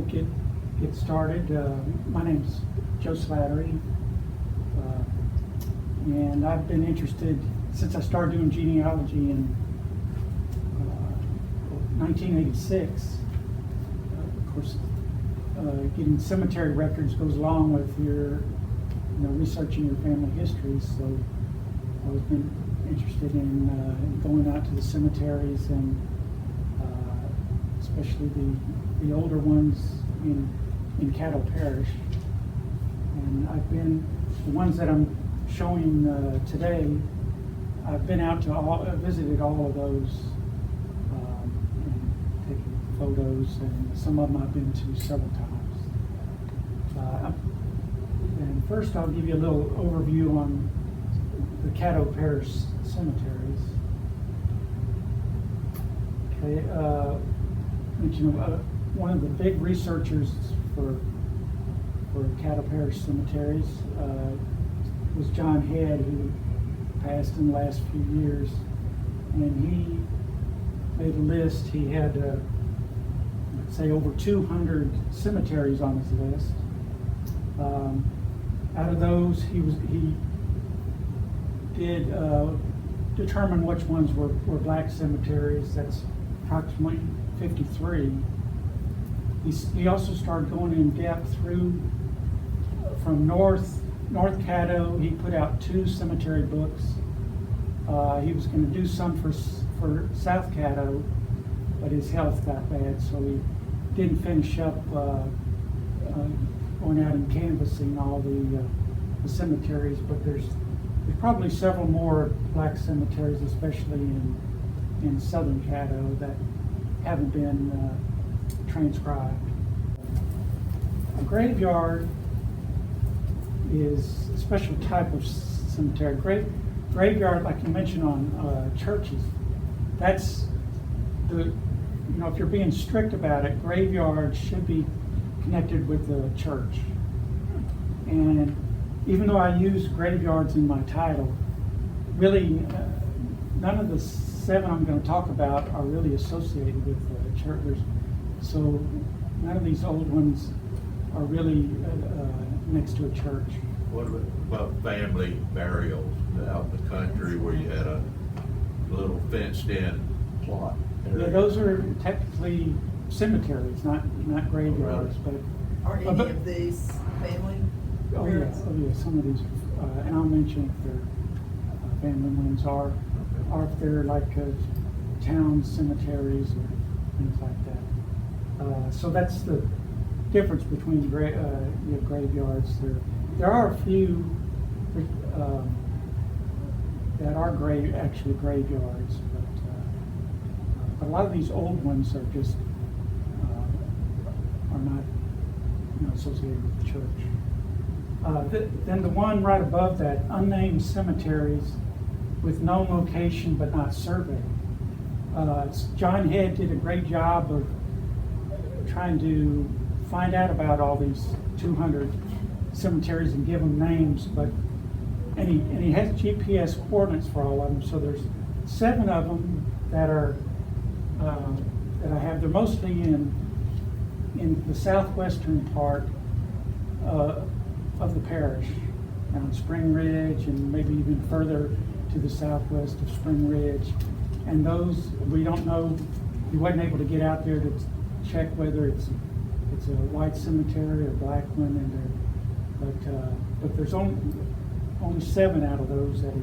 get started. My name's Joe Slattery, and I've been interested since I started doing genealogy in 1986. Of course, getting cemetery records goes along with your, researching your family history. So I've been interested in going out to the cemeteries, and especially the older ones in Caddo Parish. And I've been, the ones that I'm showing today, I've been out to visited all of those, and taken photos, and some of them I've been to several times. And first I'll give you a little overview on the Caddo Parish cemeteries. Okay, one of the big researchers for Caddo Parish cemeteries was John Head, who passed in the last few years, and he made a list. He had, let's say, over 200 cemeteries on his list. Out of those, he did determine which ones were black cemeteries. That's approximately 53. He also started going in depth through from North Caddo. He put out 2 cemetery books. He was going to do some for South Caddo, but his health got bad, so he didn't finish up going out and canvassing all the cemeteries. But there's probably several more black cemeteries, especially in southern Caddo, that haven't been transcribed. A graveyard is a special type of cemetery. Graveyard, like you mentioned on churches, that's the, if you're being strict about it, graveyards should be connected with the church. And even though I use graveyards in my title, really none of the 7 I'm going to talk about are really associated with the church. So none of these old ones are really next to a church. What about family burials out in the country where you had a little fenced-in plot area? Yeah, those are technically cemeteries, not graveyards. Oh, really? But Are any of these family? oh yeah, some of these, and I'll mention if they're family ones, or if they're like town cemeteries or things like that. So that's the difference between graveyards. There are a few that are actually graveyards, but a lot of these old ones are just are not associated with the church. Then the one right above that, unnamed cemeteries with known location but not surveyed. John Head did a great job of trying to find out about all these 200 cemeteries and give them names, and he has GPS coordinates for all of them. So there's 7 of them that are that I have. They're mostly in the southwestern part of the parish, on Spring Ridge, and maybe even further to the southwest of Spring Ridge. And those, we don't know, he wasn't able to get out there to check whether it's a white cemetery or black one, but there's only 7 out of those that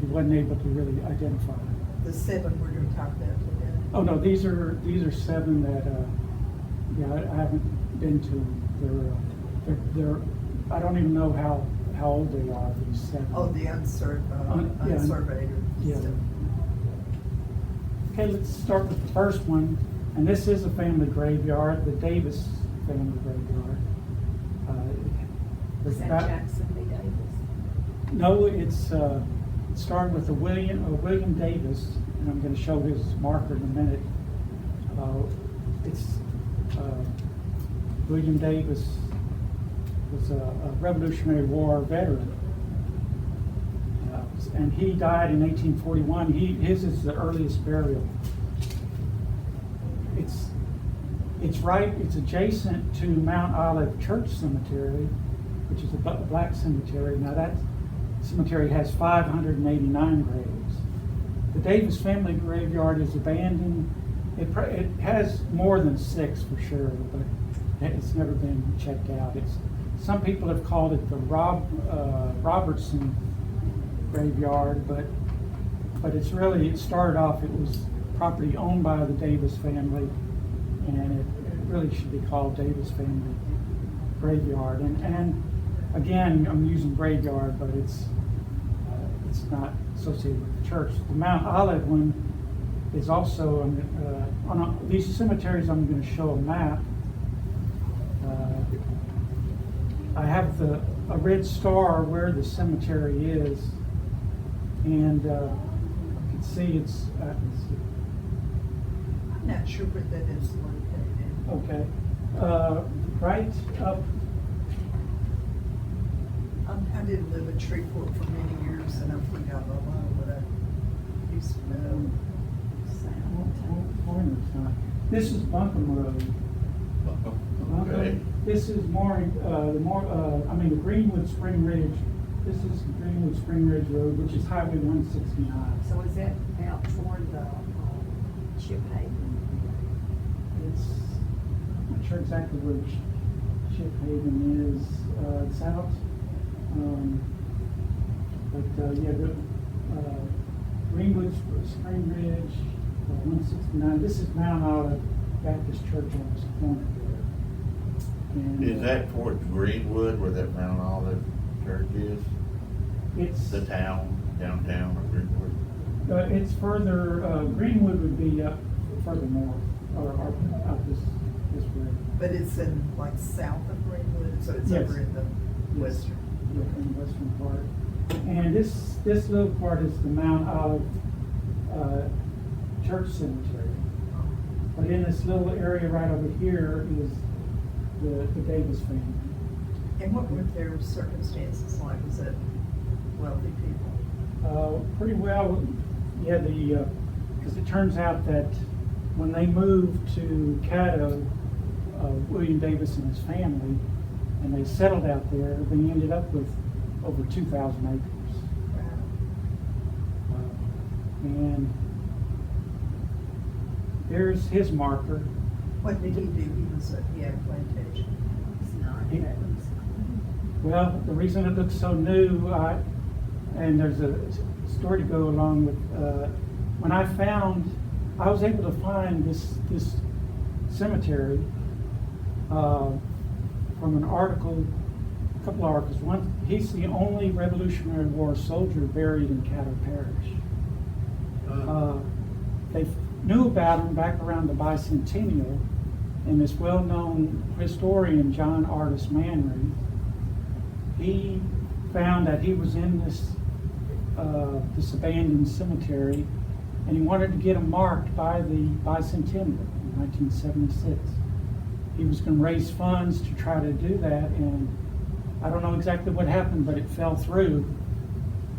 he wasn't able to really identify. The 7 we're going to talk about today. Oh no, these are 7 that I haven't been to them. They're I don't even know how old they are, these 7. Oh, the unsurveyed. Yeah. Okay, let's start with the first one, and this is a family graveyard, the Davis family graveyard. Is that Jackson B. Davis? No, it started with a William Davis, and I'm going to show his marker in a minute. William Davis was a Revolutionary War veteran, and he died in 1841. His is the earliest burial. It's adjacent to Mount Olive Church Cemetery, which is a black cemetery. Now that cemetery has 589 graves. The Davis family graveyard is abandoned. It has more than 6 for sure, but it's never been checked out. Some people have called it the Robertson graveyard, but it started off, it was property owned by the Davis family, and it really should be called Davis Family Graveyard. And again, I'm using graveyard, but it's not associated with the church. The Mount Olive one is also on these cemeteries. I'm going to show a map. I have a red star where the cemetery is, and you can see it's. I'm not sure where that is located. Okay, right up. I did live in Shreveport for many years, and I forgot a lot of what I used to know. This is Buncombe Road. Okay. This is the Greenwood Spring Ridge. This is Greenwood Spring Ridge Road, which is Highway 169. So is that out toward the Chip Haven? It's, I'm not sure exactly where Chip Haven is. It's out. Greenwood Spring Ridge, 169. This is Mount Olive Baptist Church on this corner there. And, Is that towards Greenwood where that Mount Olive Church is? It's The town, downtown of Greenwood? it's further. Greenwood would be up further north, or out this way. But it's in like south of Greenwood, so it's Yes. over in the western. Yeah, in the western part. And this little part is the Mount Olive Church Cemetery. But in this little area right over here is the Davis family. And what were their circumstances like? Was it wealthy people? Pretty well, yeah, because it turns out that when they moved to Caddo, William Davis and his family, and they settled out there, they ended up with over 2,000 acres. And there's his marker. What did he do? He had a plantation. It's not. He- That was- Well, the reason it looks so new, and there's a story to go along with, when I was able to find this cemetery from an article, a couple of articles. One, he's the only Revolutionary War soldier buried in Caddo Parish. They knew about him back around the bicentennial, and this well-known historian, John Artis Manry, he found that he was in this abandoned cemetery, and he wanted to get him marked by the bicentennial in 1976. He was going to raise funds to try to do that, and I don't know exactly what happened, but it fell through.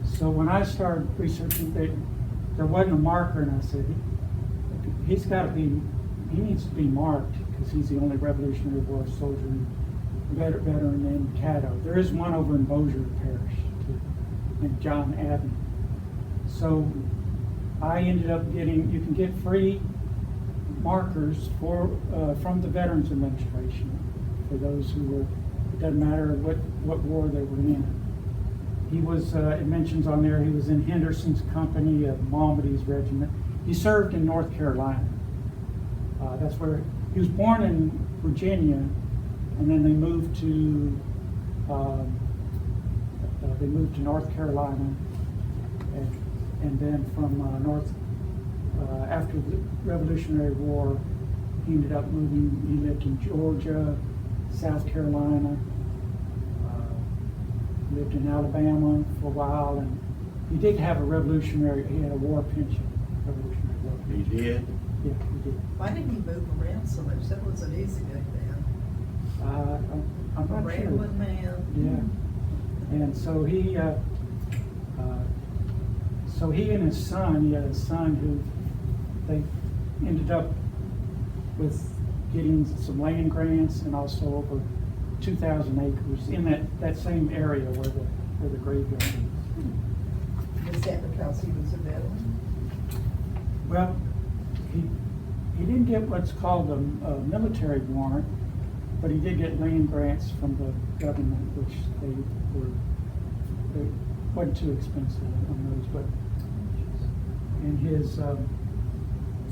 So when I started researching, there wasn't a marker, and I said, he needs to be marked, because he's the only Revolutionary War soldier, veteran in Caddo. There is one over in Bossier Parish, too, named John Abbey. So I ended up you can get free markers from the Veterans Administration for those who were, it doesn't matter what war they were in. He was, it mentions on there, he was in Henderson's company of Malmady's regiment. He served in North Carolina. That's where, he was born in Virginia, and then they moved to North Carolina, and then from after the Revolutionary War, he ended up moving. He lived in Georgia, South Carolina, lived in Alabama for a while, and he did have he had a war pension, Revolutionary War He pension. did? Yeah, he did. Why didn't he move around so much? That wasn't easy back then. I'm not sure. Rambling man. Yeah, and so he and his son, he had a son who they ended up with getting some land grants and also over 2,000 acres in that same area where the graveyard is. Was that because he was a veteran? Well, he didn't get what's called a military warrant, but he did get land grants from the government, which they wasn't too expensive on those, but and his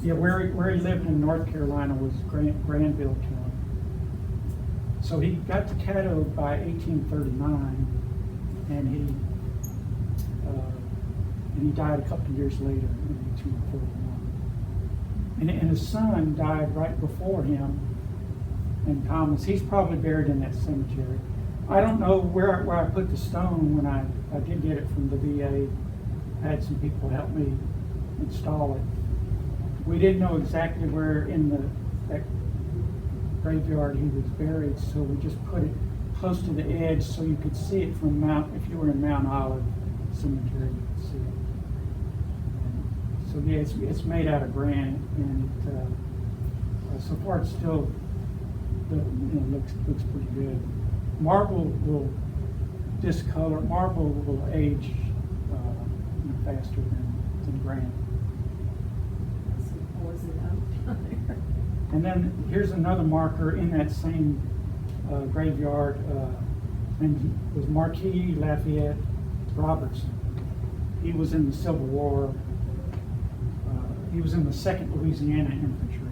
where he lived in North Carolina was Granville County. So he got to Caddo by 1839, and he died a couple of years later in 1841. And his son died right before him, and Thomas. He's probably buried in that cemetery. I don't know where I put the stone when I did get it from the VA. I had some people help me install it. We didn't know exactly where in that graveyard he was buried, so we just put it close to the edge so you could see it from if you were in Mount Olive Cemetery, you could see it. So yeah, it's made out of granite, and so far it's still looks pretty good. Marble will discolor. Marble will age faster than granite. Some poison oak there. And then here's another marker in that same graveyard, and it was Marquis Lafayette Robertson. He was in the Civil War. He was in the 2nd Louisiana Infantry.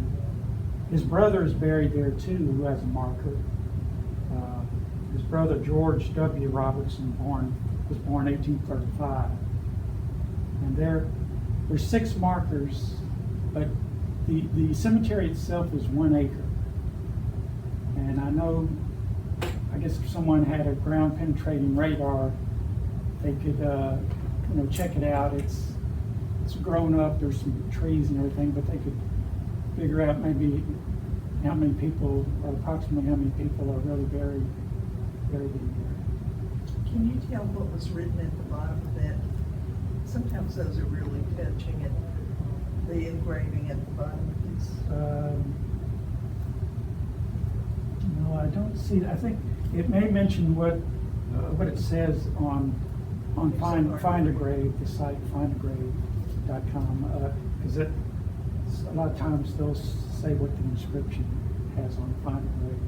His brother is buried there too, who has a marker. His brother George W. Robertson was born 1835. And there's 6 markers, but the cemetery itself is 1 acre. And I guess if someone had a ground penetrating radar, they could check it out. It's grown up, there's some trees and everything, but they could figure out maybe how many people, or approximately how many people are really buried in there. Can you tell what was written at the bottom of that? Sometimes those are really touching, the engraving at the bottom of this. No, I don't see. I think it may mention what it says on Find a Grave, the site findagrave.com, because a lot of times they'll say what the inscription has on Find a Grave.